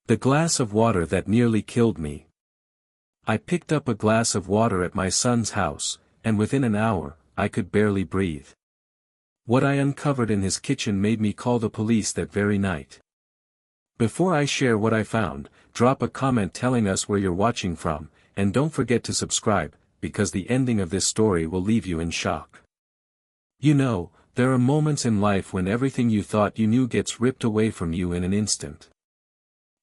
The glass of water that nearly killed me. I picked up a glass of water at my son's house, and within an hour, I could barely breathe. What I uncovered in his kitchen made me call the police that very night. Before I share what I found, drop a comment telling us where you're watching from, and don't forget to subscribe, because the ending of this story will leave you in shock. You know, there are moments in life when everything you thought you knew gets ripped away from you in an instant.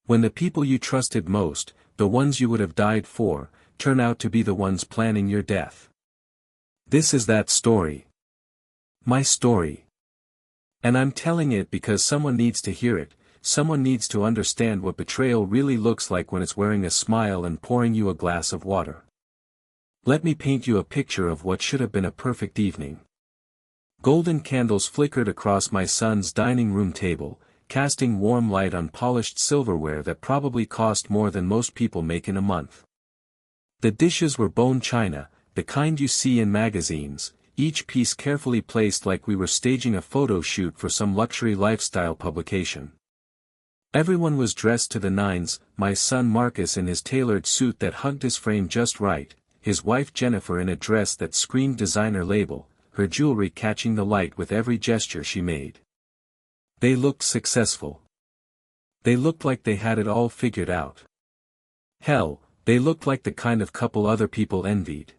When the people you trusted most, the ones you would have died for, turn out to be the ones planning your death. This is that story. My story. And I'm telling it because someone needs to hear it, someone needs to understand what betrayal really looks like when it's wearing a smile and pouring you a glass of water. Let me paint you a picture of what should have been a perfect evening. Golden candles flickered across my son's dining room table, casting warm light on polished silverware that probably cost more than most people make in a month. The dishes were bone china, the kind you see in magazines, each piece carefully placed like we were staging a photo shoot for some luxury lifestyle publication. Everyone was dressed to the nines, my son Marcus in his tailored suit that hugged his frame just right, his wife Jennifer in a dress that screamed designer label, her jewelry catching the light with every gesture she made. They looked successful. They looked like they had it all figured out. Hell, they looked like the kind of couple other people envied.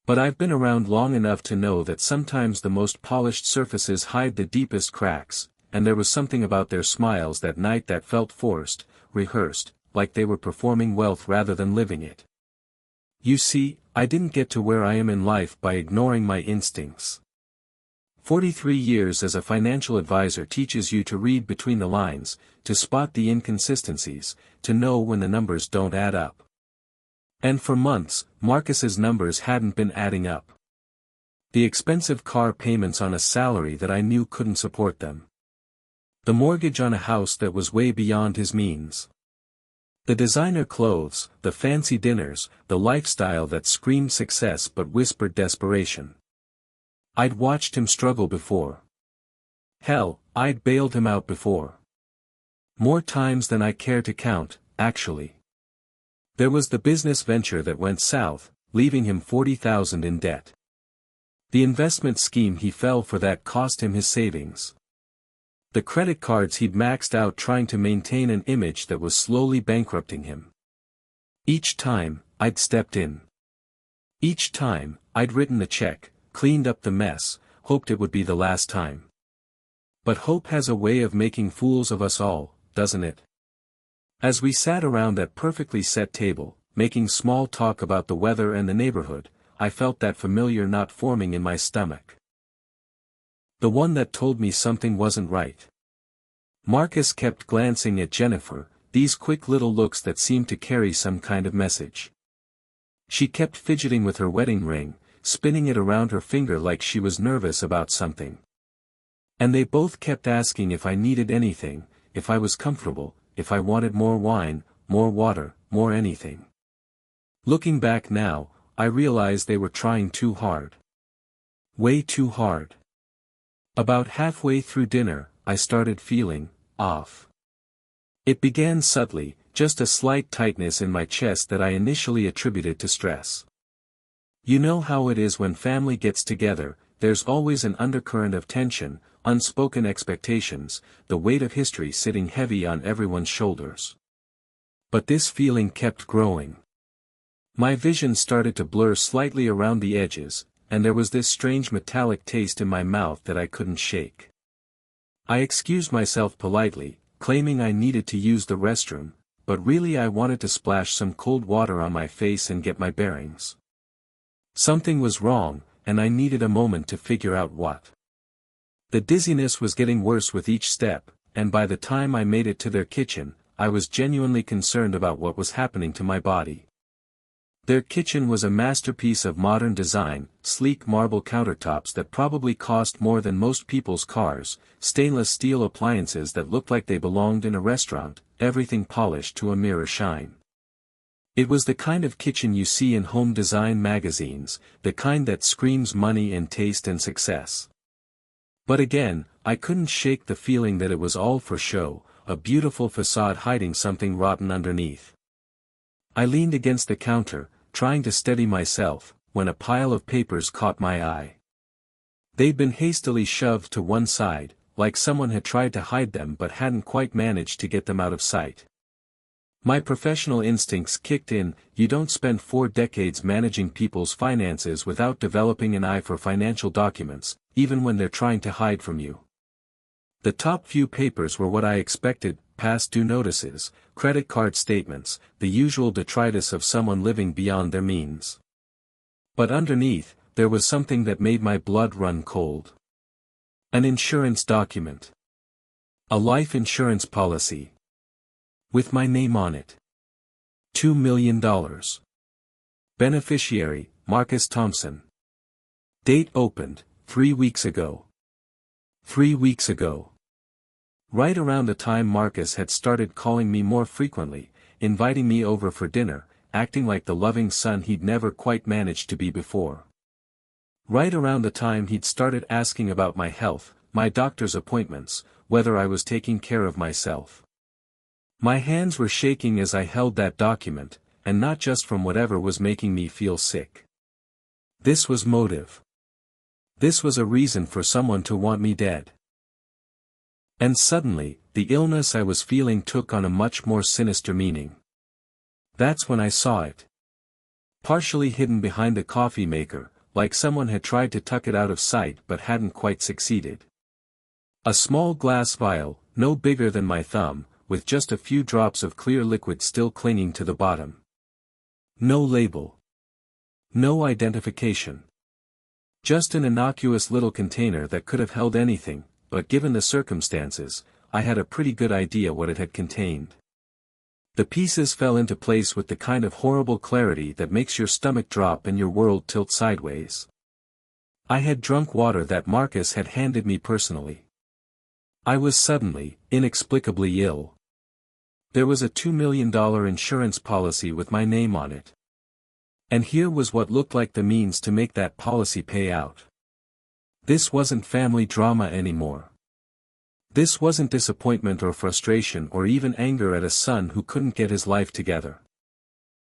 But I've been around long enough to know that sometimes the most polished surfaces hide the deepest cracks, and there was something about their smiles that night that felt forced, rehearsed, like they were performing wealth rather than living it. You see, I didn't get to where I am in life by ignoring my instincts. 43 years as a financial advisor teaches you to read between the lines, to spot the inconsistencies, to know when the numbers don't add up. And for months, Marcus's numbers hadn't been adding up. The expensive car payments on a salary that I knew couldn't support them. The mortgage on a house that was way beyond his means. The designer clothes, the fancy dinners, the lifestyle that screamed success but whispered desperation. I'd watched him struggle before. Hell, I'd bailed him out before. More times than I care to count, actually. There was the business venture that went south, leaving him $40,000 in debt. The investment scheme he fell for that cost him his savings. The credit cards he'd maxed out trying to maintain an image that was slowly bankrupting him. Each time, I'd stepped in. Each time, I'd written the check, cleaned up the mess, hoped it would be the last time. But hope has a way of making fools of us all, doesn't it? As we sat around that perfectly set table, making small talk about the weather and the neighborhood, I felt that familiar knot forming in my stomach. The one that told me something wasn't right. Marcus kept glancing at Jennifer, these quick little looks that seemed to carry some kind of message. She kept fidgeting with her wedding ring, spinning it around her finger like she was nervous about something. And they both kept asking if I needed anything, if I was comfortable, if I wanted more wine, more water, more anything. Looking back now, I realized they were trying too hard. Way too hard. About halfway through dinner, I started feeling off. It began subtly, just a slight tightness in my chest that I initially attributed to stress. You know how it is when family gets together, there's always an undercurrent of tension, unspoken expectations, the weight of history sitting heavy on everyone's shoulders. But this feeling kept growing. My vision started to blur slightly around the edges, and there was this strange metallic taste in my mouth that I couldn't shake. I excused myself politely, claiming I needed to use the restroom, but really I wanted to splash some cold water on my face and get my bearings. Something was wrong, and I needed a moment to figure out what. The dizziness was getting worse with each step, and by the time I made it to their kitchen, I was genuinely concerned about what was happening to my body. Their kitchen was a masterpiece of modern design, sleek marble countertops that probably cost more than most people's cars, stainless steel appliances that looked like they belonged in a restaurant, everything polished to a mirror shine. It was the kind of kitchen you see in home design magazines, the kind that screams money and taste and success. But again, I couldn't shake the feeling that it was all for show, a beautiful facade hiding something rotten underneath. I leaned against the counter, trying to steady myself, when a pile of papers caught my eye. They'd been hastily shoved to one side, like someone had tried to hide them but hadn't quite managed to get them out of sight. My professional instincts kicked in. You don't spend 4 decades managing people's finances without developing an eye for financial documents, even when they're trying to hide from you. The top few papers were what I expected: past due notices, credit card statements, the usual detritus of someone living beyond their means. But underneath, there was something that made my blood run cold. An insurance document. A life insurance policy. With my name on it. $2 million. Beneficiary, Marcus Thompson. Date opened, 3 weeks ago. 3 weeks ago. Right around the time Marcus had started calling me more frequently, inviting me over for dinner, acting like the loving son he'd never quite managed to be before. Right around the time he'd started asking about my health, my doctor's appointments, whether I was taking care of myself. My hands were shaking as I held that document, and not just from whatever was making me feel sick. This was motive. This was a reason for someone to want me dead. And suddenly, the illness I was feeling took on a much more sinister meaning. That's when I saw it. Partially hidden behind the coffee maker, like someone had tried to tuck it out of sight but hadn't quite succeeded. A small glass vial, no bigger than my thumb, with just a few drops of clear liquid still clinging to the bottom. No label. No identification. Just an innocuous little container that could have held anything, but given the circumstances, I had a pretty good idea what it had contained. The pieces fell into place with the kind of horrible clarity that makes your stomach drop and your world tilt sideways. I had drunk water that Marcus had handed me personally. I was suddenly, inexplicably ill. There was a $2 million insurance policy with my name on it. And here was what looked like the means to make that policy pay out. This wasn't family drama anymore. This wasn't disappointment or frustration or even anger at a son who couldn't get his life together.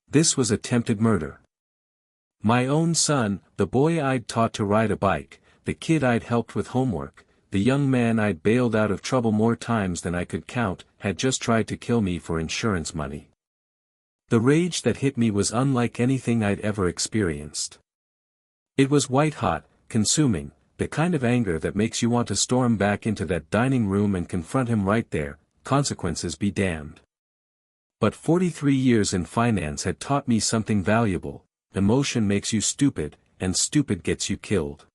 This was attempted murder. My own son, the boy I'd taught to ride a bike, the kid I'd helped with homework, the young man I'd bailed out of trouble more times than I could count, had just tried to kill me for insurance money. The rage that hit me was unlike anything I'd ever experienced. It was white-hot, consuming, the kind of anger that makes you want to storm back into that dining room and confront him right there, consequences be damned. But 43 years in finance had taught me something valuable: emotion makes you stupid, and stupid gets you killed.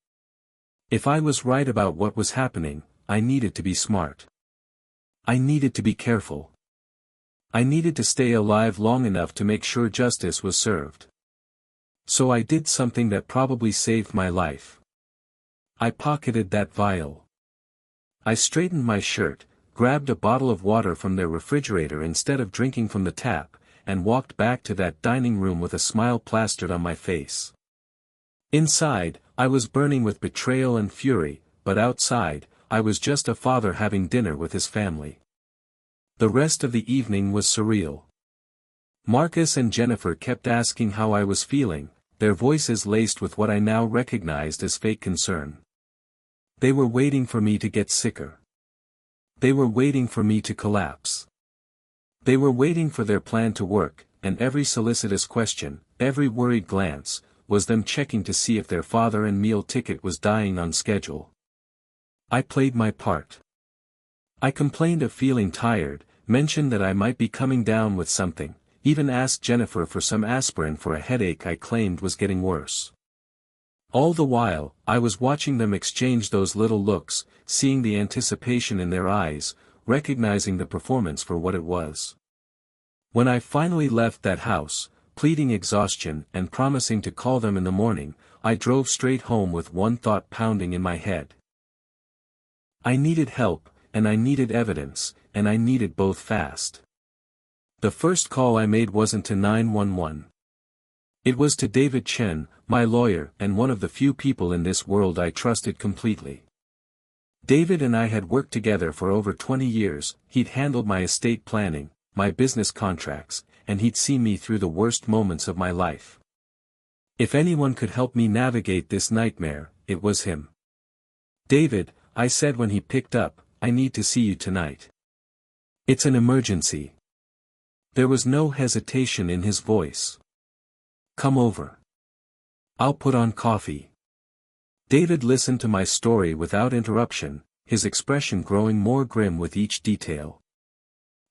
If I was right about what was happening, I needed to be smart. I needed to be careful. I needed to stay alive long enough to make sure justice was served. So I did something that probably saved my life. I pocketed that vial. I straightened my shirt, grabbed a bottle of water from their refrigerator instead of drinking from the tap, and walked back to that dining room with a smile plastered on my face. Inside, I was burning with betrayal and fury, but outside, I was just a father having dinner with his family. The rest of the evening was surreal. Marcus and Jennifer kept asking how I was feeling, their voices laced with what I now recognized as fake concern. They were waiting for me to get sicker. They were waiting for me to collapse. They were waiting for their plan to work, and every solicitous question, every worried glance, was them checking to see if their father and meal ticket was dying on schedule. I played my part. I complained of feeling tired, mentioned that I might be coming down with something, even asked Jennifer for some aspirin for a headache I claimed was getting worse. All the while, I was watching them exchange those little looks, seeing the anticipation in their eyes, recognizing the performance for what it was. When I finally left that house, pleading exhaustion and promising to call them in the morning, I drove straight home with one thought pounding in my head. I needed help, and I needed evidence, and I needed both fast. The first call I made wasn't to 911. It was to David Chen, my lawyer and one of the few people in this world I trusted completely. David and I had worked together for over 20 years, he'd handled my estate planning, my business contracts, and he'd seen me through the worst moments of my life. If anyone could help me navigate this nightmare, it was him. "David," I said when he picked up, "I need to see you tonight. It's an emergency." There was no hesitation in his voice. "Come over. I'll put on coffee." David listened to my story without interruption, his expression growing more grim with each detail.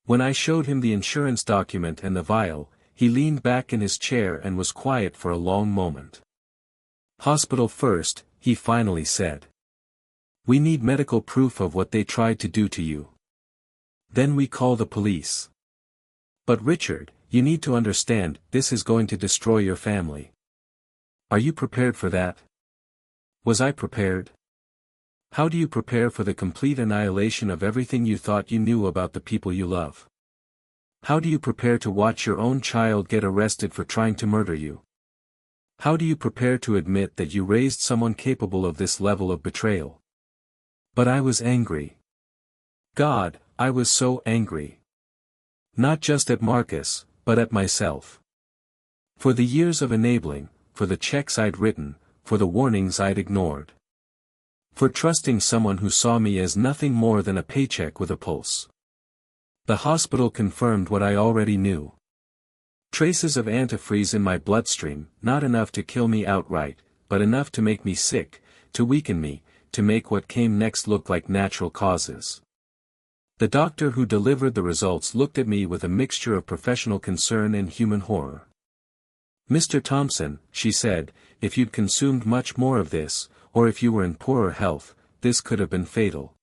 When I showed him the insurance document and the vial, he leaned back in his chair and was quiet for a long moment. "Hospital first," he finally said. "We need medical proof of what they tried to do to you. Then we call the police. But Richard, you need to understand, this is going to destroy your family. Are you prepared for that?" Was I prepared? How do you prepare for the complete annihilation of everything you thought you knew about the people you love? How do you prepare to watch your own child get arrested for trying to murder you? How do you prepare to admit that you raised someone capable of this level of betrayal? But I was angry. God, I was so angry. Not just at Marcus, but at myself. For the years of enabling, for the checks I'd written, for the warnings I'd ignored. For trusting someone who saw me as nothing more than a paycheck with a pulse. The hospital confirmed what I already knew. Traces of antifreeze in my bloodstream, not enough to kill me outright, but enough to make me sick, to weaken me, to make what came next look like natural causes. The doctor who delivered the results looked at me with a mixture of professional concern and human horror. "Mr. Thompson," she said, "if you'd consumed much more of this, or if you were in poorer health, this could have been fatal.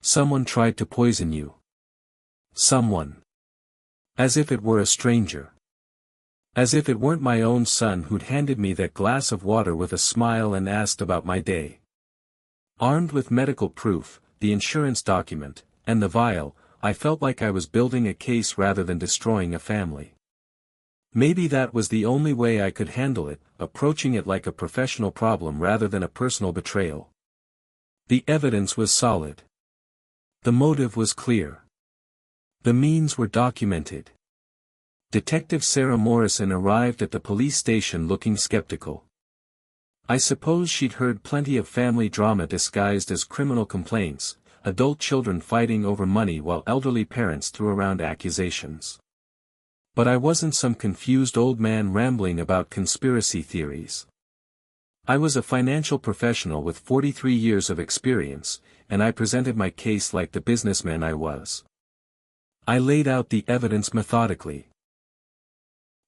Someone tried to poison you. Someone. As if it were a stranger. As if it weren't my own son who'd handed me that glass of water with a smile and asked about my day." Armed with medical proof, the insurance document, and the vial, I felt like I was building a case rather than destroying a family. Maybe that was the only way I could handle it, approaching it like a professional problem rather than a personal betrayal. The evidence was solid. The motive was clear. The means were documented. Detective Sarah Morrison arrived at the police station looking skeptical. I suppose she'd heard plenty of family drama disguised as criminal complaints, adult children fighting over money while elderly parents threw around accusations. But I wasn't some confused old man rambling about conspiracy theories. I was a financial professional with 43 years of experience, and I presented my case like the businessman I was. I laid out the evidence methodically.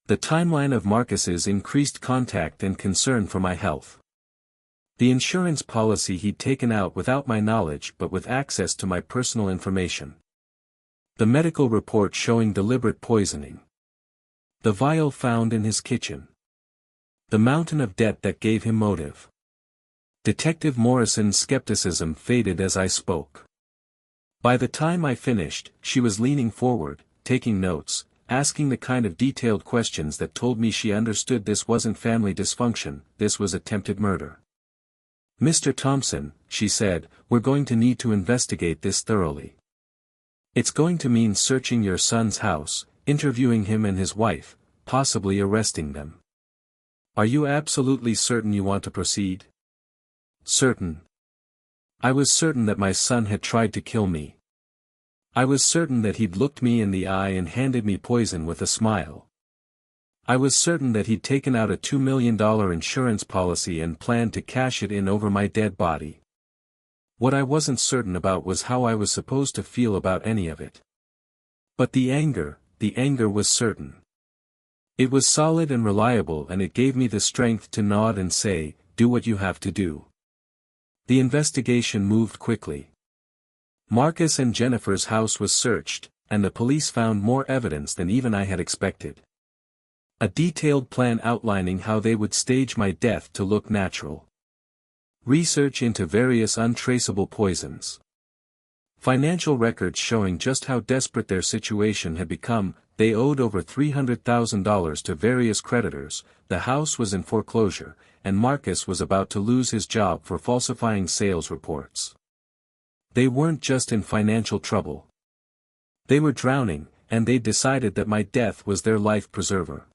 The timeline of Marcus's increased contact and concern for my health. The insurance policy he'd taken out without my knowledge but with access to my personal information. The medical report showing deliberate poisoning. The vial found in his kitchen. The mountain of debt that gave him motive. Detective Morrison's skepticism faded as I spoke. By the time I finished, she was leaning forward, taking notes, asking the kind of detailed questions that told me she understood this wasn't family dysfunction, this was attempted murder. "Mr. Thompson," she said, "we're going to need to investigate this thoroughly. It's going to mean searching your son's house, interviewing him and his wife, possibly arresting them. Are you absolutely certain you want to proceed?" "Certain. I was certain that my son had tried to kill me. I was certain that he'd looked me in the eye and handed me poison with a smile. I was certain that he'd taken out a $2 million insurance policy and planned to cash it in over my dead body. What I wasn't certain about was how I was supposed to feel about any of it. But the anger was certain. It was solid and reliable, and it gave me the strength to nod and say, "Do what you have to do." The investigation moved quickly. Marcus and Jennifer's house was searched, and the police found more evidence than even I had expected. A detailed plan outlining how they would stage my death to look natural. Research into various untraceable poisons. Financial records showing just how desperate their situation had become. They owed over $300,000 to various creditors, the house was in foreclosure, and Marcus was about to lose his job for falsifying sales reports. They weren't just in financial trouble. They were drowning, and they'd decided that my death was their life preserver.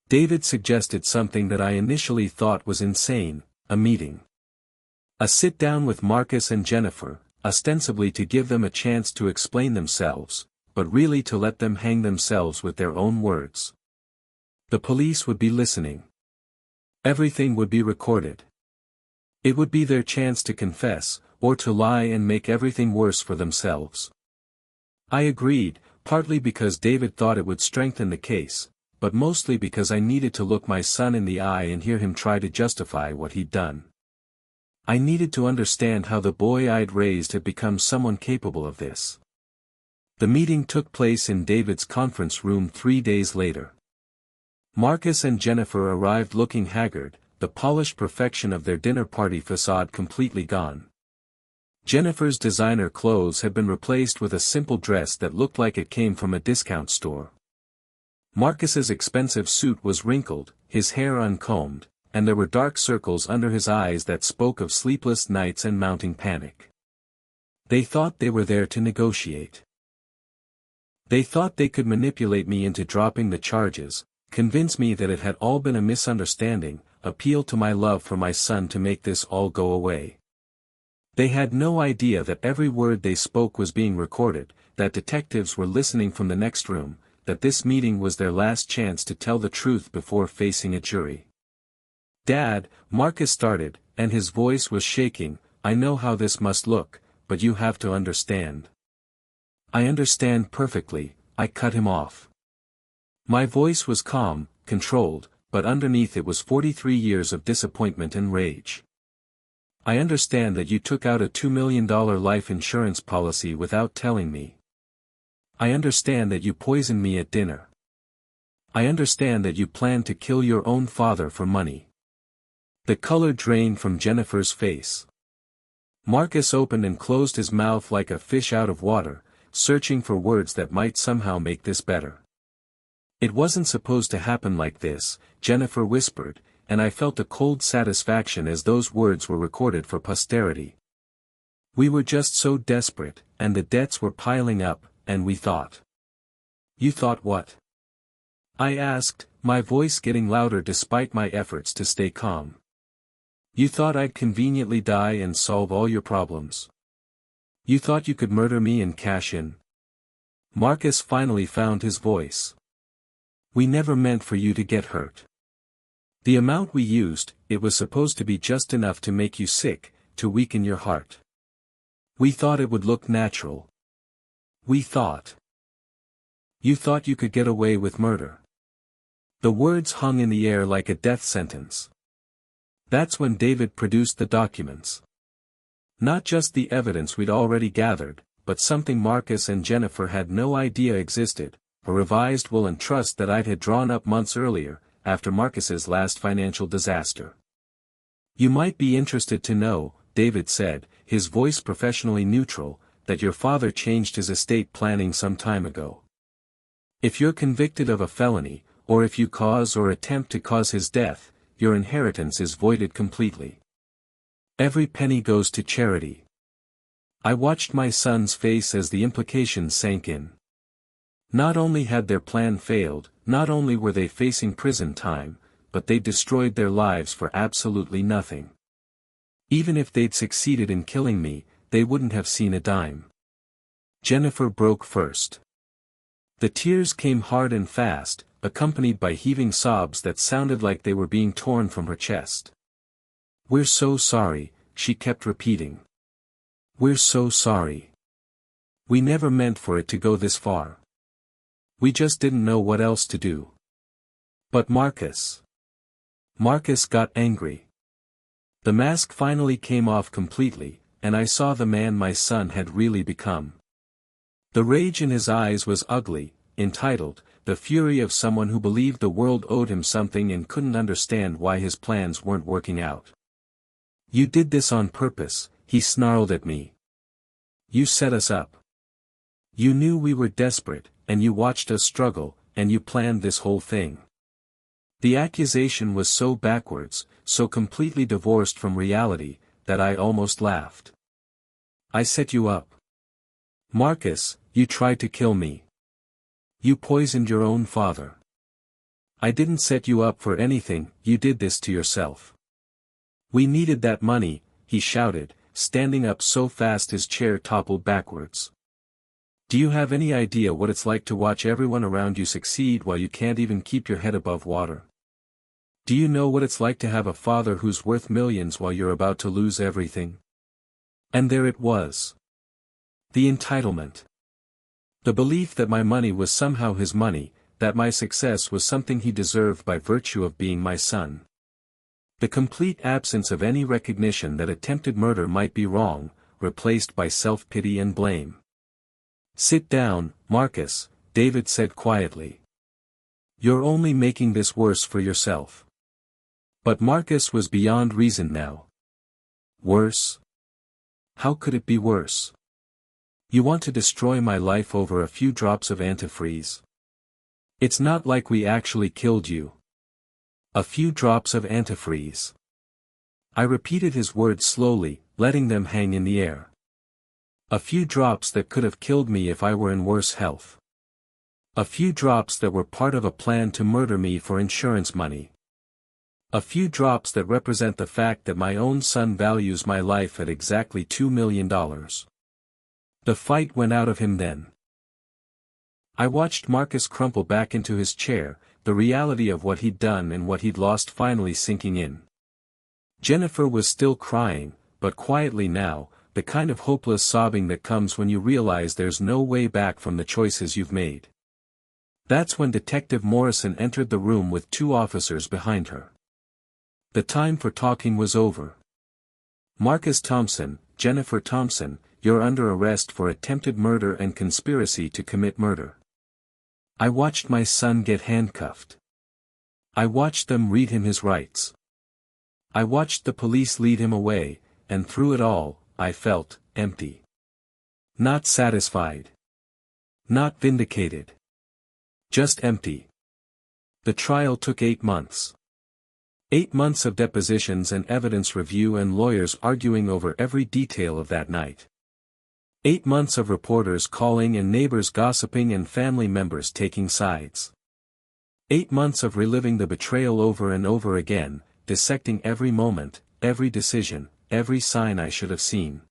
David suggested something that I initially thought was insane, a meeting. A sit-down with Marcus and Jennifer, ostensibly to give them a chance to explain themselves, but really to let them hang themselves with their own words. The police would be listening. Everything would be recorded. It would be their chance to confess, or to lie and make everything worse for themselves. I agreed, partly because David thought it would strengthen the case, but mostly because I needed to look my son in the eye and hear him try to justify what he'd done. I needed to understand how the boy I'd raised had become someone capable of this. The meeting took place in David's conference room 3 days later. Marcus and Jennifer arrived looking haggard, the polished perfection of their dinner party facade completely gone. Jennifer's designer clothes had been replaced with a simple dress that looked like it came from a discount store. Marcus's expensive suit was wrinkled, his hair uncombed, and there were dark circles under his eyes that spoke of sleepless nights and mounting panic. They thought they were there to negotiate. They thought they could manipulate me into dropping the charges, convince me that it had all been a misunderstanding, appeal to my love for my son to make this all go away. They had no idea that every word they spoke was being recorded, that detectives were listening from the next room, that this meeting was their last chance to tell the truth before facing a jury. "Dad," Marcus started, and his voice was shaking, "I know how this must look, but you have to understand." "I understand perfectly," I cut him off. My voice was calm, controlled, but underneath it was 43 years of disappointment and rage. "I understand that you took out a $2 million life insurance policy without telling me. I understand that you poisoned me at dinner. I understand that you planned to kill your own father for money." The color drained from Jennifer's face. Marcus opened and closed his mouth like a fish out of water, searching for words that might somehow make this better. "It wasn't supposed to happen like this," Jennifer whispered, and I felt a cold satisfaction as those words were recorded for posterity. "We were just so desperate, and the debts were piling up, and we thought." "You thought what?" I asked, my voice getting louder despite my efforts to stay calm. "You thought I'd conveniently die and solve all your problems. You thought you could murder me and cash in." Marcus finally found his voice. "We never meant for you to get hurt. The amount we used, it was supposed to be just enough to make you sick, to weaken your heart. We thought it would look natural. We thought. You thought you could get away with murder." The words hung in the air like a death sentence. That's when David produced the documents. Not just the evidence we'd already gathered, but something Marcus and Jennifer had no idea existed, a revised will and trust that I'd had drawn up months earlier, after Marcus's last financial disaster. "You might be interested to know," David said, his voice professionally neutral, "that your father changed his estate planning some time ago. If you're convicted of a felony, or if you cause or attempt to cause his death, your inheritance is voided completely. Every penny goes to charity." I watched my son's face as the implications sank in. Not only had their plan failed, not only were they facing prison time, but they'd destroyed their lives for absolutely nothing. Even if they'd succeeded in killing me, they wouldn't have seen a dime. Jennifer broke first. The tears came hard and fast, accompanied by heaving sobs that sounded like they were being torn from her chest. "We're so sorry," she kept repeating. "We're so sorry. We never meant for it to go this far. We just didn't know what else to do." "But Marcus." Marcus got angry. The mask finally came off completely, and I saw the man my son had really become. The rage in his eyes was ugly, entitled, the fury of someone who believed the world owed him something and couldn't understand why his plans weren't working out. "You did this on purpose," he snarled at me. "You set us up. You knew we were desperate, and you watched us struggle, and you planned this whole thing." The accusation was so backwards, so completely divorced from reality, that I almost laughed. I set you up. Marcus, you tried to kill me. You poisoned your own father. I didn't set you up for anything, you did this to yourself. We needed that money, he shouted, standing up so fast his chair toppled backwards. Do you have any idea what it's like to watch everyone around you succeed while you can't even keep your head above water? Do you know what it's like to have a father who's worth millions while you're about to lose everything? And there it was. The entitlement. The belief that my money was somehow his money, that my success was something he deserved by virtue of being my son. The complete absence of any recognition that attempted murder might be wrong, replaced by self-pity and blame. Sit down, Marcus, David said quietly. You're only making this worse for yourself. But Marcus was beyond reason now. Worse? How could it be worse? You want to destroy my life over a few drops of antifreeze? It's not like we actually killed you. A few drops of antifreeze. I repeated his words slowly, letting them hang in the air. A few drops that could have killed me if I were in worse health. A few drops that were part of a plan to murder me for insurance money. A few drops that represent the fact that my own son values my life at exactly $2 million. The fight went out of him then. I watched Marcus crumple back into his chair, the reality of what he'd done and what he'd lost finally sinking in. Jennifer was still crying, but quietly now, the kind of hopeless sobbing that comes when you realize there's no way back from the choices you've made. That's when Detective Morrison entered the room with 2 officers behind her. The time for talking was over. Marcus Thompson, Jennifer Thompson, you're under arrest for attempted murder and conspiracy to commit murder. I watched my son get handcuffed. I watched them read him his rights. I watched the police lead him away, and through it all, I felt empty. Not satisfied. Not vindicated. Just empty. The trial took 8 months. 8 months of depositions and evidence review and lawyers arguing over every detail of that night. 8 months of reporters calling and neighbors gossiping and family members taking sides. 8 months of reliving the betrayal over and over again, dissecting every moment, every decision, every sign I should have seen.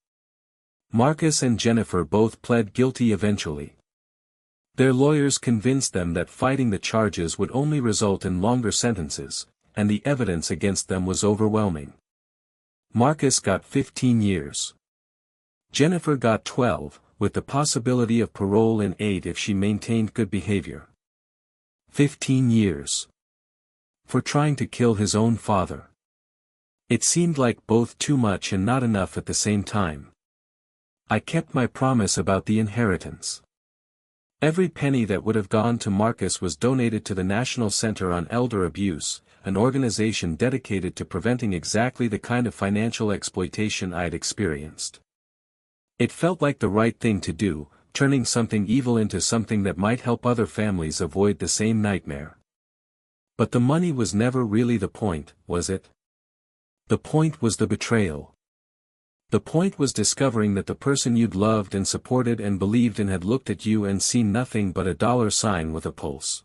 Marcus and Jennifer both pled guilty eventually. Their lawyers convinced them that fighting the charges would only result in longer sentences, and the evidence against them was overwhelming. Marcus got 15 years. Jennifer got 12, with the possibility of parole in 8 if she maintained good behavior. 15 years. For trying to kill his own father. It seemed like both too much and not enough at the same time. I kept my promise about the inheritance. Every penny that would have gone to Marcus was donated to the National Center on Elder Abuse, an organization dedicated to preventing exactly the kind of financial exploitation I'd experienced. It felt like the right thing to do, turning something evil into something that might help other families avoid the same nightmare. But the money was never really the point, was it? The point was the betrayal. The point was discovering that the person you'd loved and supported and believed in had looked at you and seen nothing but a dollar sign with a pulse.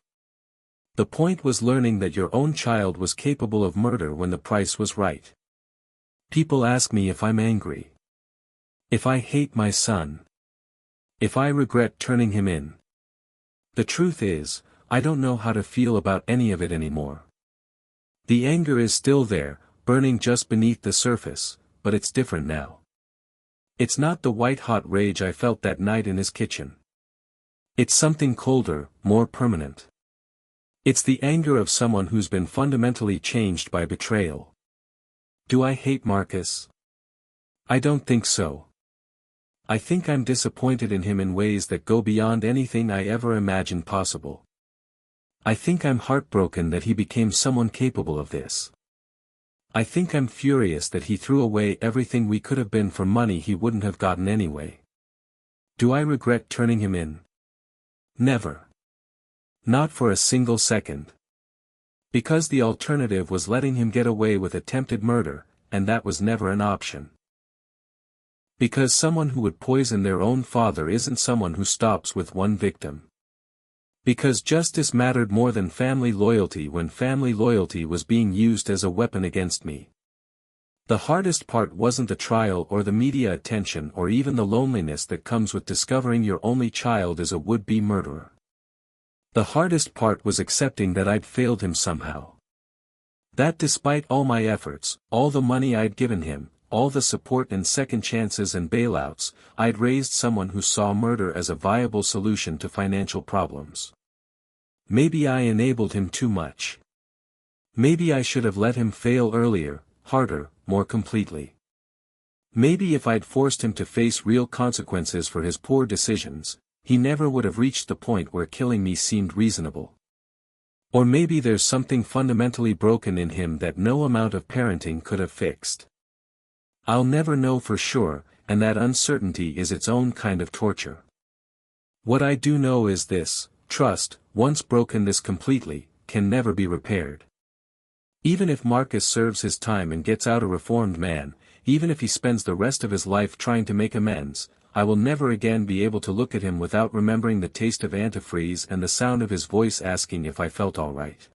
The point was learning that your own child was capable of murder when the price was right. People ask me if I'm angry. If I hate my son. If I regret turning him in. The truth is, I don't know how to feel about any of it anymore. The anger is still there, burning just beneath the surface, but it's different now. It's not the white-hot rage I felt that night in his kitchen. It's something colder, more permanent. It's the anger of someone who's been fundamentally changed by betrayal. Do I hate Marcus? I don't think so. I think I'm disappointed in him in ways that go beyond anything I ever imagined possible. I think I'm heartbroken that he became someone capable of this. I think I'm furious that he threw away everything we could have been for money he wouldn't have gotten anyway. Do I regret turning him in? Never. Not for a single second. Because the alternative was letting him get away with attempted murder, and that was never an option. Because someone who would poison their own father isn't someone who stops with one victim. Because justice mattered more than family loyalty when family loyalty was being used as a weapon against me. The hardest part wasn't the trial or the media attention or even the loneliness that comes with discovering your only child is a would-be murderer. The hardest part was accepting that I'd failed him somehow. That despite all my efforts, all the money I'd given him, all the support and second chances and bailouts, I'd raised someone who saw murder as a viable solution to financial problems. Maybe I enabled him too much. Maybe I should have let him fail earlier, harder, more completely. Maybe if I'd forced him to face real consequences for his poor decisions, he never would have reached the point where killing me seemed reasonable. Or maybe there's something fundamentally broken in him that no amount of parenting could have fixed. I'll never know for sure, and that uncertainty is its own kind of torture. What I do know is this: trust, once broken this completely, can never be repaired. Even if Marcus serves his time and gets out a reformed man, even if he spends the rest of his life trying to make amends, I will never again be able to look at him without remembering the taste of antifreeze and the sound of his voice asking if I felt all right.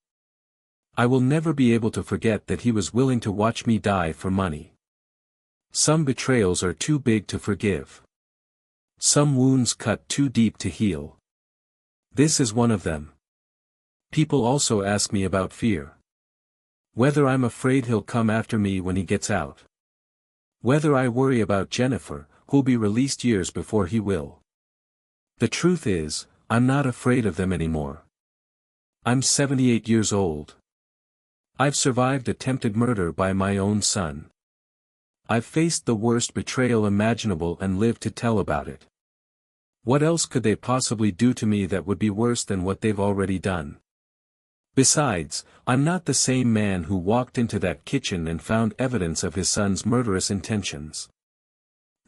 I will never be able to forget that he was willing to watch me die for money. Some betrayals are too big to forgive. Some wounds cut too deep to heal. This is one of them. People also ask me about fear. Whether I'm afraid he'll come after me when he gets out. Whether I worry about Jennifer, who'll be released years before he will. The truth is, I'm not afraid of them anymore. I'm 78 years old. I've survived attempted murder by my own son. I've faced the worst betrayal imaginable and lived to tell about it. What else could they possibly do to me that would be worse than what they've already done? Besides, I'm not the same man who walked into that kitchen and found evidence of his son's murderous intentions.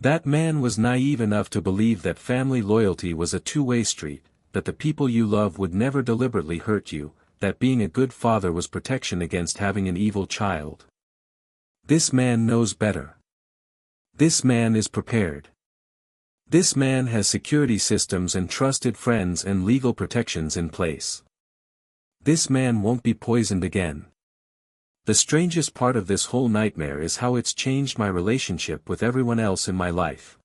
That man was naive enough to believe that family loyalty was a two-way street, that the people you love would never deliberately hurt you, that being a good father was protection against having an evil child. This man knows better. This man is prepared. This man has security systems and trusted friends and legal protections in place. This man won't be poisoned again. The strangest part of this whole nightmare is how it's changed my relationship with everyone else in my life.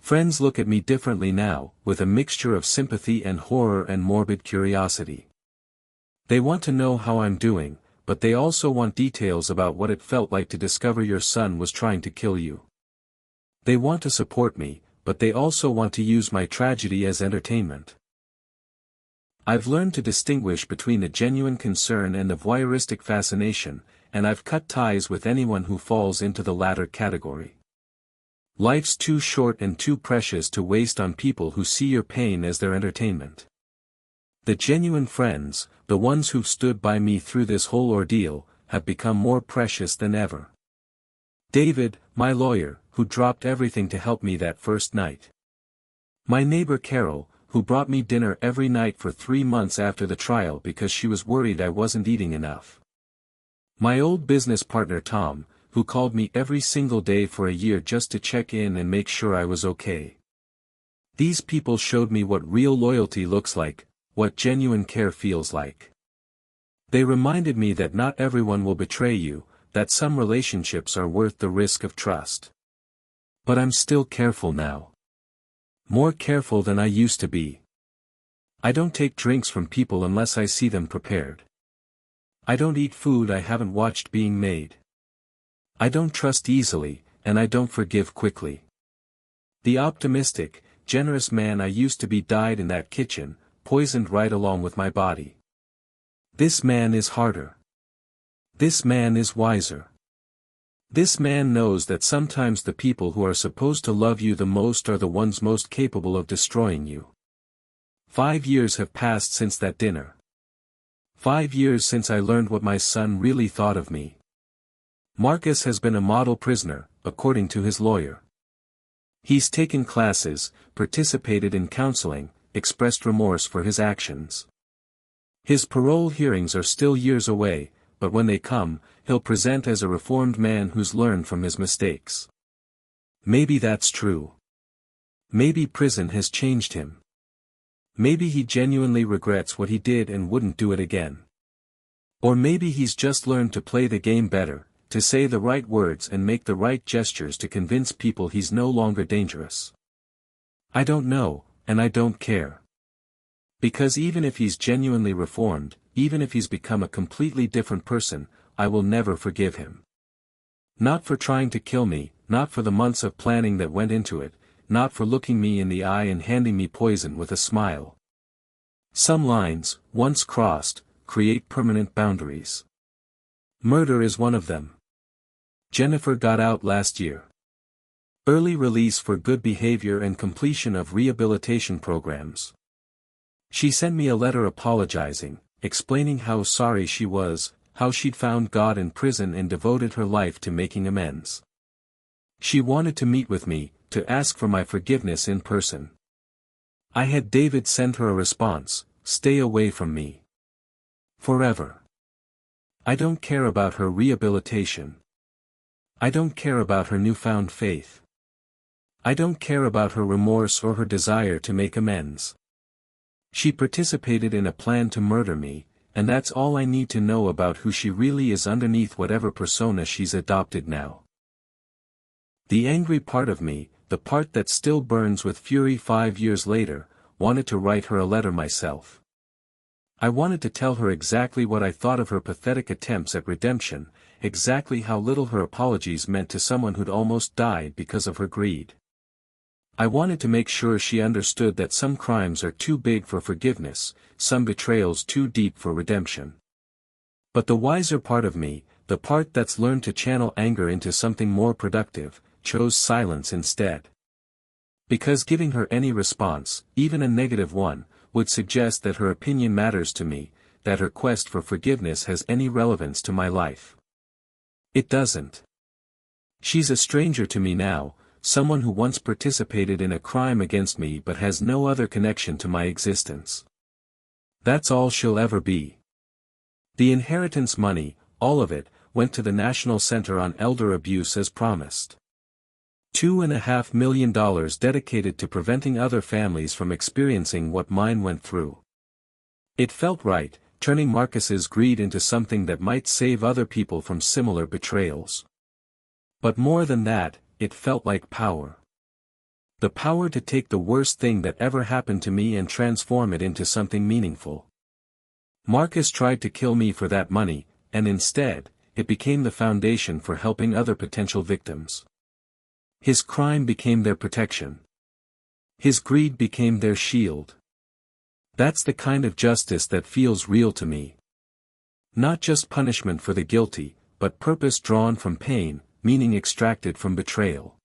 Friends look at me differently now, with a mixture of sympathy and horror and morbid curiosity. They want to know how I'm doing, but they also want details about what it felt like to discover your son was trying to kill you. They want to support me, but they also want to use my tragedy as entertainment. I've learned to distinguish between a genuine concern and a voyeuristic fascination, and I've cut ties with anyone who falls into the latter category. Life's too short and too precious to waste on people who see your pain as their entertainment. The genuine friends, the ones who've stood by me through this whole ordeal, have become more precious than ever. David, my lawyer, who dropped everything to help me that first night. My neighbor Carol, who brought me dinner every night for 3 months after the trial because she was worried I wasn't eating enough. My old business partner Tom, who called me every single day for a year just to check in and make sure I was okay. These people showed me what real loyalty looks like, what genuine care feels like. They reminded me that not everyone will betray you, that some relationships are worth the risk of trust. But I'm still careful now. More careful than I used to be. I don't take drinks from people unless I see them prepared. I don't eat food I haven't watched being made. I don't trust easily, and I don't forgive quickly. The optimistic, generous man I used to be died in that kitchen, poisoned right along with my body. This man is harder. This man is wiser. This man knows that sometimes the people who are supposed to love you the most are the ones most capable of destroying you. 5 years have passed since that dinner. 5 years since I learned what my son really thought of me. Marcus has been a model prisoner, according to his lawyer. He's taken classes, participated in counseling, expressed remorse for his actions. His parole hearings are still years away, but when they come, he'll present as a reformed man who's learned from his mistakes. Maybe that's true. Maybe prison has changed him. Maybe he genuinely regrets what he did and wouldn't do it again. Or maybe he's just learned to play the game better, to say the right words and make the right gestures to convince people he's no longer dangerous. I don't know, and I don't care. Because even if he's genuinely reformed, even if he's become a completely different person, I will never forgive him. Not for trying to kill me, not for the months of planning that went into it, not for looking me in the eye and handing me poison with a smile. Some lines, once crossed, create permanent boundaries. Murder is one of them. Jennifer got out last year. Early release for good behavior and completion of rehabilitation programs. She sent me a letter apologizing, explaining how sorry she was, how she'd found God in prison and devoted her life to making amends. She wanted to meet with me, to ask for my forgiveness in person. I had David send her a response, "Stay away from me. Forever." I don't care about her rehabilitation. I don't care about her newfound faith. I don't care about her remorse or her desire to make amends. She participated in a plan to murder me, and that's all I need to know about who she really is underneath whatever persona she's adopted now. The angry part of me, the part that still burns with fury 5 years later, wanted to write her a letter myself. I wanted to tell her exactly what I thought of her pathetic attempts at redemption, exactly how little her apologies meant to someone who'd almost died because of her greed. I wanted to make sure she understood that some crimes are too big for forgiveness, some betrayals too deep for redemption. But the wiser part of me, the part that's learned to channel anger into something more productive, chose silence instead. Because giving her any response, even a negative one, would suggest that her opinion matters to me, that her quest for forgiveness has any relevance to my life. It doesn't. She's a stranger to me now, someone who once participated in a crime against me but has no other connection to my existence. That's all she'll ever be. The inheritance money, all of it, went to the National Center on Elder Abuse as promised. $2.5 million dedicated to preventing other families from experiencing what mine went through. It felt right, turning Marcus's greed into something that might save other people from similar betrayals. But more than that, it felt like power. The power to take the worst thing that ever happened to me and transform it into something meaningful. Marcus tried to kill me for that money, and instead, it became the foundation for helping other potential victims. His crime became their protection. His greed became their shield. That's the kind of justice that feels real to me. Not just punishment for the guilty, but purpose drawn from pain, meaning extracted from betrayal.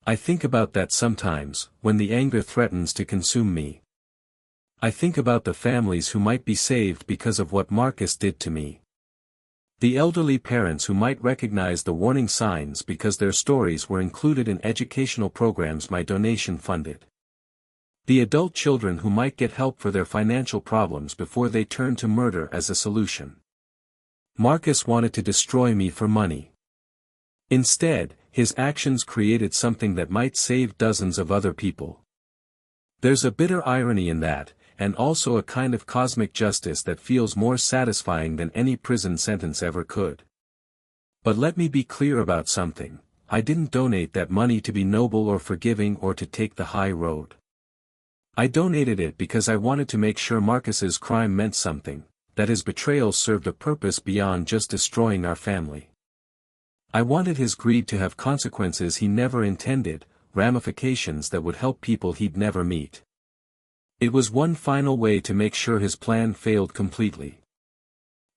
I think about that sometimes, when the anger threatens to consume me. I think about the families who might be saved because of what Marcus did to me. The elderly parents who might recognize the warning signs because their stories were included in educational programs my donation funded. The adult children who might get help for their financial problems before they turn to murder as a solution. Marcus wanted to destroy me for money. Instead, his actions created something that might save dozens of other people. There's a bitter irony in that, and also a kind of cosmic justice that feels more satisfying than any prison sentence ever could. But let me be clear about something, I didn't donate that money to be noble or forgiving or to take the high road. I donated it because I wanted to make sure Marcus's crime meant something, that his betrayal served a purpose beyond just destroying our family. I wanted his greed to have consequences he never intended, ramifications that would help people he'd never meet. It was one final way to make sure his plan failed completely.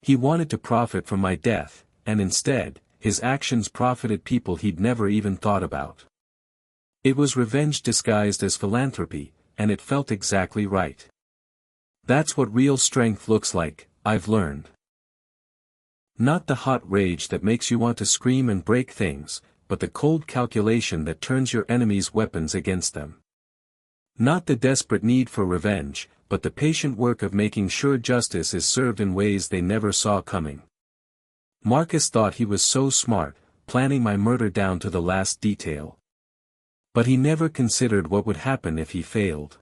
He wanted to profit from my death, and instead, his actions profited people he'd never even thought about. It was revenge disguised as philanthropy, and it felt exactly right. That's what real strength looks like, I've learned. Not the hot rage that makes you want to scream and break things, but the cold calculation that turns your enemy's weapons against them. Not the desperate need for revenge, but the patient work of making sure justice is served in ways they never saw coming. Marcus thought he was so smart, planning my murder down to the last detail. But he never considered what would happen if he failed.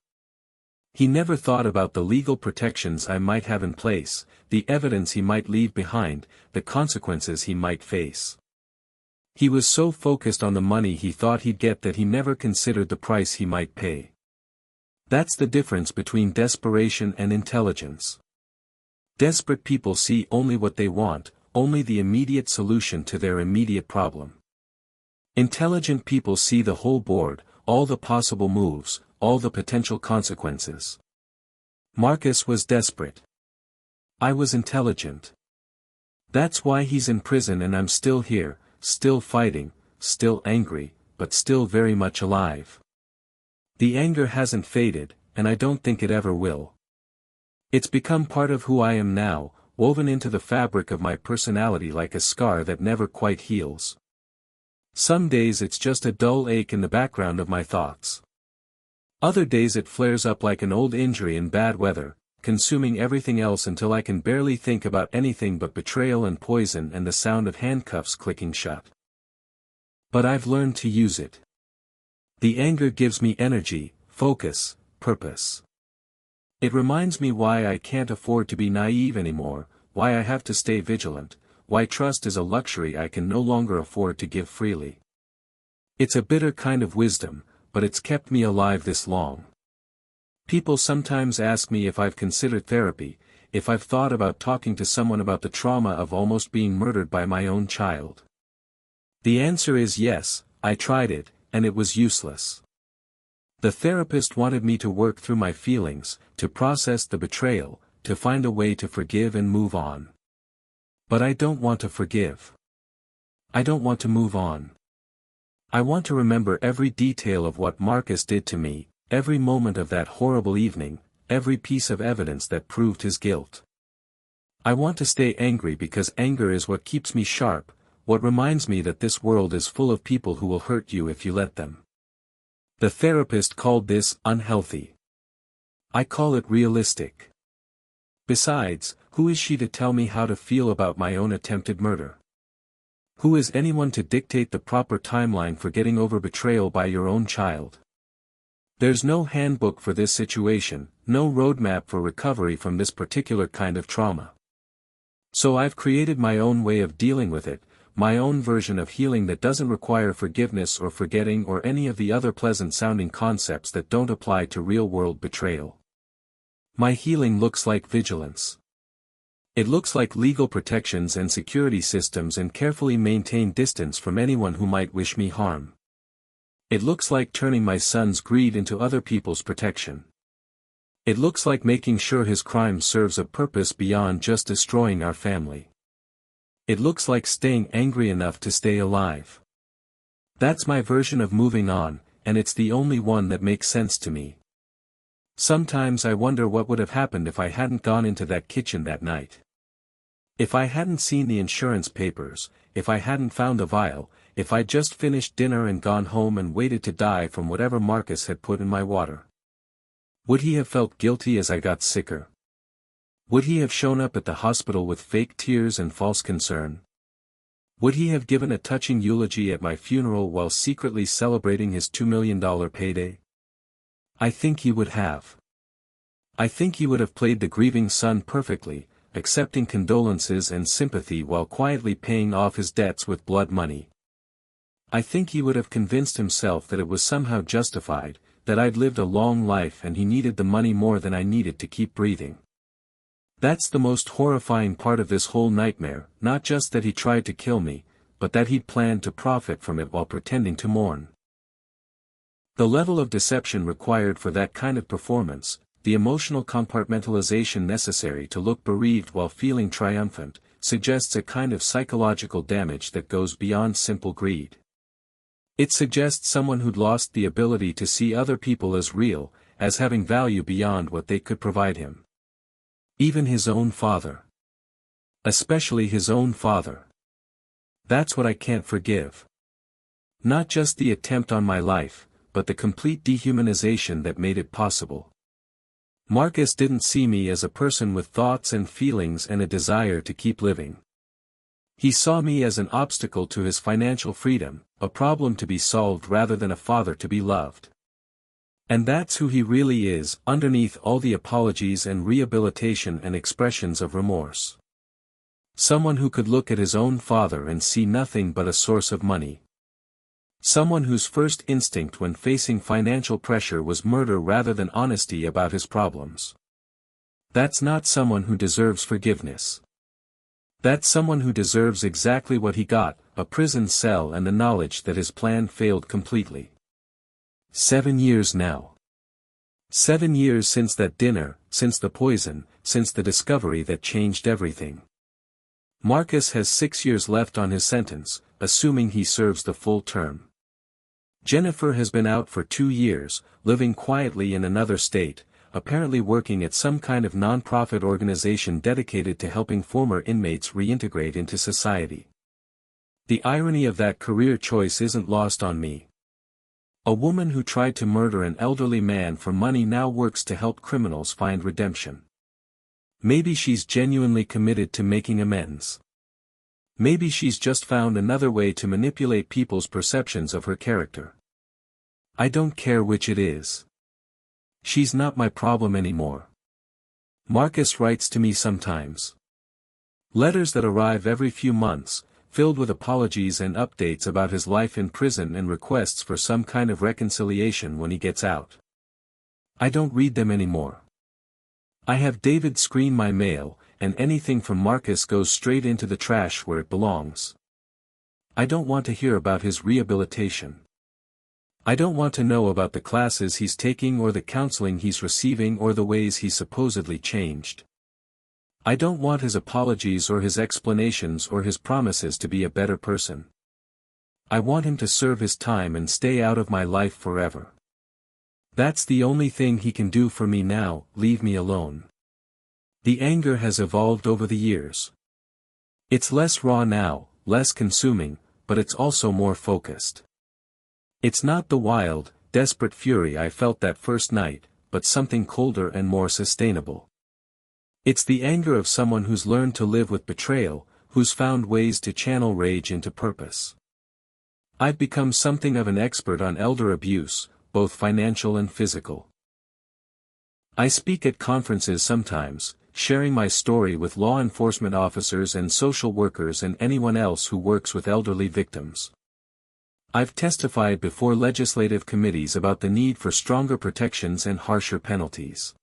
He never thought about the legal protections I might have in place, the evidence he might leave behind, the consequences he might face. He was so focused on the money he thought he'd get that he never considered the price he might pay. That's the difference between desperation and intelligence. Desperate people see only what they want, only the immediate solution to their immediate problem. Intelligent people see the whole board, all the possible moves, all the potential consequences. Marcus was desperate. I was intelligent. That's why he's in prison and I'm still here, still fighting, still angry, but still very much alive. The anger hasn't faded, and I don't think it ever will. It's become part of who I am now, woven into the fabric of my personality like a scar that never quite heals. Some days it's just a dull ache in the background of my thoughts. Other days it flares up like an old injury in bad weather, consuming everything else until I can barely think about anything but betrayal and poison and the sound of handcuffs clicking shut. But I've learned to use it. The anger gives me energy, focus, purpose. It reminds me why I can't afford to be naive anymore, why I have to stay vigilant, why trust is a luxury I can no longer afford to give freely. It's a bitter kind of wisdom, but it's kept me alive this long. People sometimes ask me if I've considered therapy, if I've thought about talking to someone about the trauma of almost being murdered by my own child. The answer is yes, I tried it, and it was useless. The therapist wanted me to work through my feelings, to process the betrayal, to find a way to forgive and move on. But I don't want to forgive. I don't want to move on. I want to remember every detail of what Marcus did to me, every moment of that horrible evening, every piece of evidence that proved his guilt. I want to stay angry because anger is what keeps me sharp, what reminds me that this world is full of people who will hurt you if you let them. The therapist called this unhealthy. I call it realistic. Besides, who is she to tell me how to feel about my own attempted murder? Who is anyone to dictate the proper timeline for getting over betrayal by your own child? There's no handbook for this situation, no roadmap for recovery from this particular kind of trauma. So I've created my own way of dealing with it, my own version of healing that doesn't require forgiveness or forgetting or any of the other pleasant-sounding concepts that don't apply to real-world betrayal. My healing looks like vigilance. It looks like legal protections and security systems and carefully maintained distance from anyone who might wish me harm. It looks like turning my son's greed into other people's protection. It looks like making sure his crime serves a purpose beyond just destroying our family. It looks like staying angry enough to stay alive. That's my version of moving on, and it's the only one that makes sense to me. Sometimes I wonder what would have happened if I hadn't gone into that kitchen that night. If I hadn't seen the insurance papers, if I hadn't found the vial, if I'd just finished dinner and gone home and waited to die from whatever Marcus had put in my water. Would he have felt guilty as I got sicker? Would he have shown up at the hospital with fake tears and false concern? Would he have given a touching eulogy at my funeral while secretly celebrating his $2 million payday? I think he would have. I think he would have played the grieving son perfectly, accepting condolences and sympathy while quietly paying off his debts with blood money. I think he would have convinced himself that it was somehow justified, that I'd lived a long life and he needed the money more than I needed to keep breathing. That's the most horrifying part of this whole nightmare, not just that he tried to kill me, but that he'd planned to profit from it while pretending to mourn. The level of deception required for that kind of performance, the emotional compartmentalization necessary to look bereaved while feeling triumphant, suggests a kind of psychological damage that goes beyond simple greed. It suggests someone who'd lost the ability to see other people as real, as having value beyond what they could provide him. Even his own father. Especially his own father. That's what I can't forgive. Not just the attempt on my life, but the complete dehumanization that made it possible. Marcus didn't see me as a person with thoughts and feelings and a desire to keep living. He saw me as an obstacle to his financial freedom, a problem to be solved rather than a father to be loved. And that's who he really is, underneath all the apologies and rehabilitation and expressions of remorse. Someone who could look at his own father and see nothing but a source of money. Someone whose first instinct when facing financial pressure was murder rather than honesty about his problems. That's not someone who deserves forgiveness. That's someone who deserves exactly what he got, a prison cell and the knowledge that his plan failed completely. 7 years now. 7 years since that dinner, since the poison, since the discovery that changed everything. Marcus has 6 years left on his sentence, assuming he serves the full term. Jennifer has been out for 2 years, living quietly in another state, apparently working at some kind of non-profit organization dedicated to helping former inmates reintegrate into society. The irony of that career choice isn't lost on me. A woman who tried to murder an elderly man for money now works to help criminals find redemption. Maybe she's genuinely committed to making amends. Maybe she's just found another way to manipulate people's perceptions of her character. I don't care which it is. She's not my problem anymore. Marcus writes to me sometimes. Letters that arrive every few months, filled with apologies and updates about his life in prison and requests for some kind of reconciliation when he gets out. I don't read them anymore. I have David screen my mail, and anything from Marcus goes straight into the trash where it belongs. I don't want to hear about his rehabilitation. I don't want to know about the classes he's taking or the counseling he's receiving or the ways he's supposedly changed. I don't want his apologies or his explanations or his promises to be a better person. I want him to serve his time and stay out of my life forever. That's the only thing he can do for me now, leave me alone. The anger has evolved over the years. It's less raw now, less consuming, but it's also more focused. It's not the wild, desperate fury I felt that first night, but something colder and more sustainable. It's the anger of someone who's learned to live with betrayal, who's found ways to channel rage into purpose. I've become something of an expert on elder abuse, both financial and physical. I speak at conferences sometimes, sharing my story with law enforcement officers and social workers and anyone else who works with elderly victims. I've testified before legislative committees about the need for stronger protections and harsher penalties.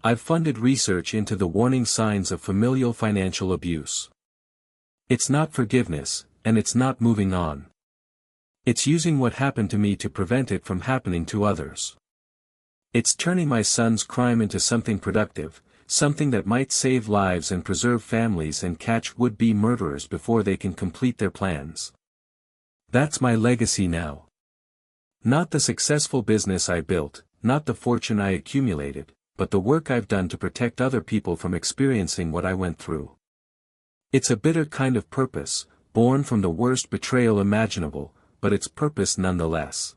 I've funded research into the warning signs of familial financial abuse. It's not forgiveness, and it's not moving on. It's using what happened to me to prevent it from happening to others. It's turning my son's crime into something productive, something that might save lives and preserve families and catch would-be murderers before they can complete their plans. That's my legacy now. Not the successful business I built, not the fortune I accumulated, but the work I've done to protect other people from experiencing what I went through. It's a bitter kind of purpose, born from the worst betrayal imaginable, but it's purpose nonetheless.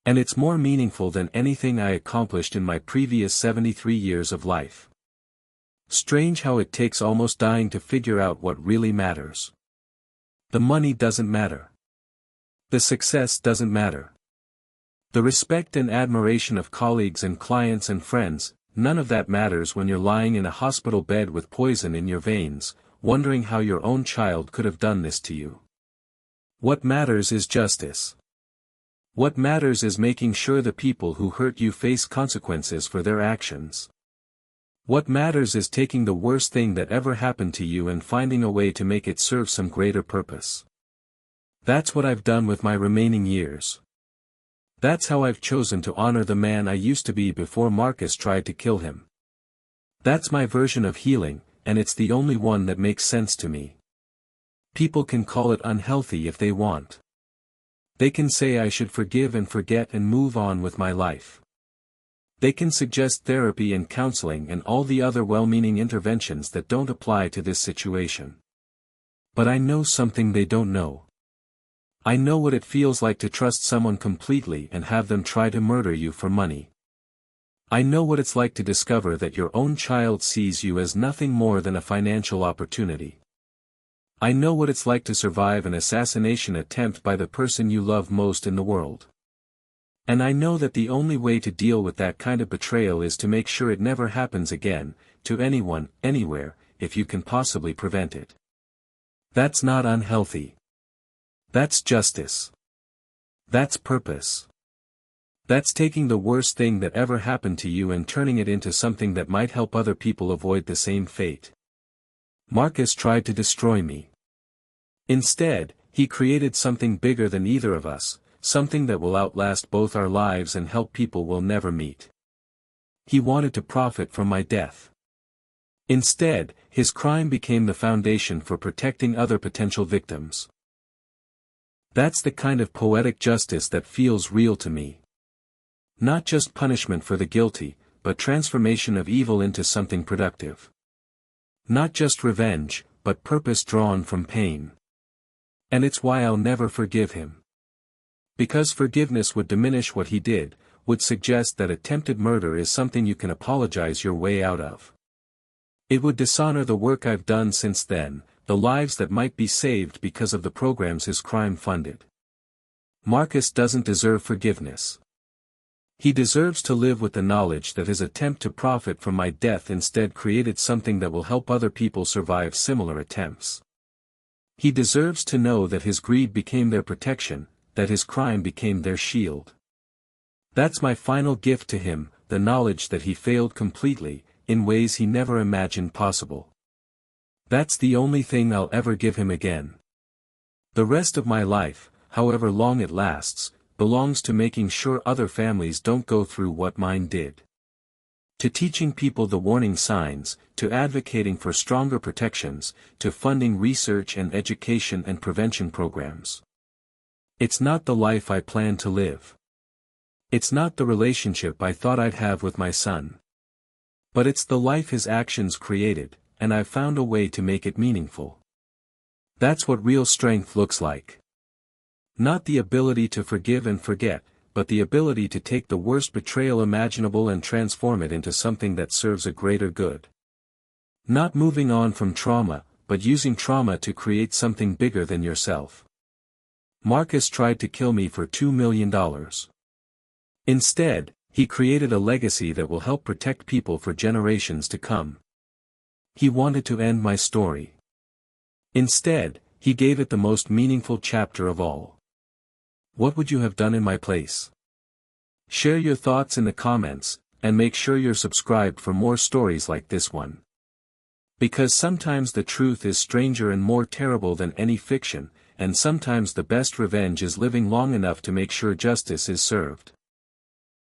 And it's more meaningful than anything I accomplished in my previous 73 years of life. Strange how it takes almost dying to figure out what really matters. The money doesn't matter. The success doesn't matter. The respect and admiration of colleagues and clients and friends, none of that matters when you're lying in a hospital bed with poison in your veins, wondering how your own child could have done this to you. What matters is justice. What matters is making sure the people who hurt you face consequences for their actions. What matters is taking the worst thing that ever happened to you and finding a way to make it serve some greater purpose. That's what I've done with my remaining years. That's how I've chosen to honor the man I used to be before Marcus tried to kill him. That's my version of healing, and it's the only one that makes sense to me. People can call it unhealthy if they want. They can say I should forgive and forget and move on with my life. They can suggest therapy and counseling and all the other well-meaning interventions that don't apply to this situation. But I know something they don't know. I know what it feels like to trust someone completely and have them try to murder you for money. I know what it's like to discover that your own child sees you as nothing more than a financial opportunity. I know what it's like to survive an assassination attempt by the person you love most in the world. And I know that the only way to deal with that kind of betrayal is to make sure it never happens again, to anyone, anywhere, if you can possibly prevent it. That's not unhealthy. That's justice. That's purpose. That's taking the worst thing that ever happened to you and turning it into something that might help other people avoid the same fate. Marcus tried to destroy me. Instead, he created something bigger than either of us, something that will outlast both our lives and help people we'll never meet. He wanted to profit from my death. Instead, his crime became the foundation for protecting other potential victims. That's the kind of poetic justice that feels real to me. Not just punishment for the guilty, but transformation of evil into something productive. Not just revenge, but purpose drawn from pain. And it's why I'll never forgive him. Because forgiveness would diminish what he did, would suggest that attempted murder is something you can apologize your way out of. It would dishonor the work I've done since then, the lives that might be saved because of the programs his crime funded. Marcus doesn't deserve forgiveness. He deserves to live with the knowledge that his attempt to profit from my death instead created something that will help other people survive similar attempts. He deserves to know that his greed became their protection, that his crime became their shield. That's my final gift to him, the knowledge that he failed completely, in ways he never imagined possible. That's the only thing I'll ever give him again. The rest of my life, however long it lasts, belongs to making sure other families don't go through what mine did. To teaching people the warning signs, to advocating for stronger protections, to funding research and education and prevention programs. It's not the life I plan to live. It's not the relationship I thought I'd have with my son. But it's the life his actions created, and I've found a way to make it meaningful. That's what real strength looks like. Not the ability to forgive and forget, but the ability to take the worst betrayal imaginable and transform it into something that serves a greater good. Not moving on from trauma, but using trauma to create something bigger than yourself. Marcus tried to kill me for $2 million. Instead, he created a legacy that will help protect people for generations to come. He wanted to end my story. Instead, he gave it the most meaningful chapter of all. What would you have done in my place? Share your thoughts in the comments, and make sure you're subscribed for more stories like this one. Because sometimes the truth is stranger and more terrible than any fiction, and sometimes the best revenge is living long enough to make sure justice is served.